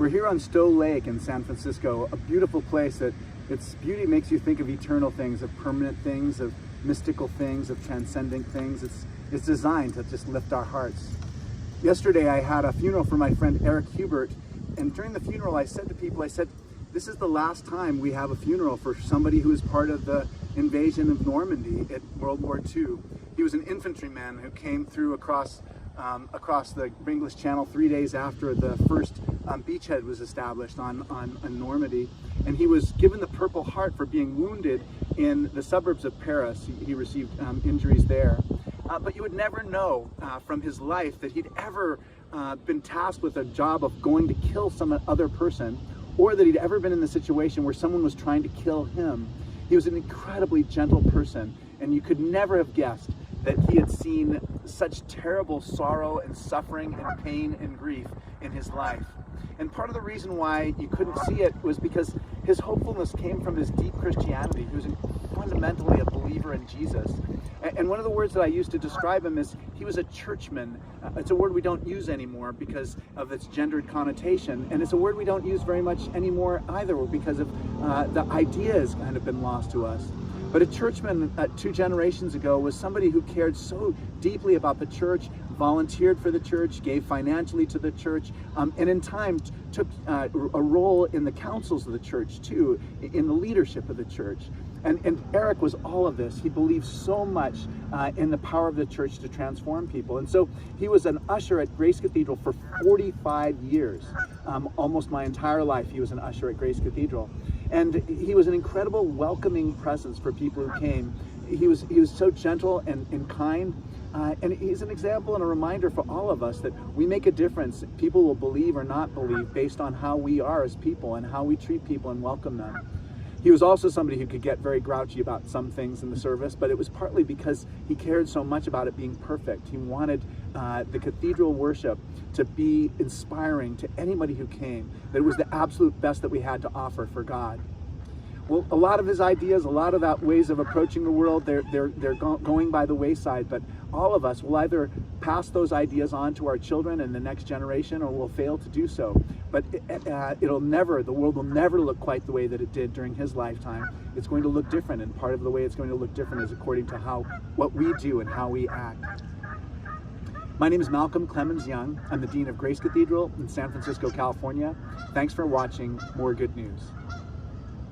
We're here on Stowe Lake in San Francisco, a beautiful place that its beauty makes you think of eternal things, of permanent things, of mystical things, of transcendent things. It's designed to just lift our hearts. Yesterday I had a funeral for my friend Eric Hubert, and during the funeral I said to people, I said, this is the last time we have a funeral for somebody who was part of the invasion of Normandy at World War II. He was an infantryman who came through across the English Channel 3 days after the first beachhead was established on Normandy, and he was given the Purple Heart for being wounded in the suburbs of Paris. He received injuries there. But you would never know from his life that he'd ever been tasked with a job of going to kill some other person, or that he'd ever been in the situation where someone was trying to kill him. He was an incredibly gentle person, and you could never have guessed that he had seen such terrible sorrow and suffering and pain and grief in his life. And part of the reason why you couldn't see it was because his hopefulness came from his deep Christianity. He was fundamentally a believer in Jesus. And one of the words that I used to describe him is he was a churchman. It's a word we don't use anymore because of its gendered connotation, and it's a word we don't use very much anymore either because of the idea has kind of been lost to us. But a churchman 2 generations ago was somebody who cared so deeply about the church, volunteered for the church, gave financially to the church, and in time took a role in the councils of the church too, in the leadership of the church. And Eric was all of this. He believed so much in the power of the church to transform people. And so he was an usher at Grace Cathedral for 45 years. Almost my entire life he was an usher at Grace Cathedral. And he was an incredible welcoming presence for people who came. He was so gentle and kind. And he's an example and a reminder for all of us that we make a difference. People will believe or not believe based on how we are as people and how we treat people and welcome them. He was also somebody who could get very grouchy about some things in the service, but it was partly because he cared so much about it being perfect. He wanted the cathedral worship to be inspiring to anybody who came, that it was the absolute best that we had to offer for God. Well, a lot of his ideas, a lot of that ways of approaching the world, they're going by the wayside, but all of us will either pass those ideas on to our children and the next generation, or we'll fail to do so. But the world will never look quite the way that it did during his lifetime. It's going to look different, and part of the way it's going to look different is according to what we do and how we act. My name is Malcolm Clemens Young. I'm the Dean of Grace Cathedral in San Francisco, California. Thanks for watching More Good News.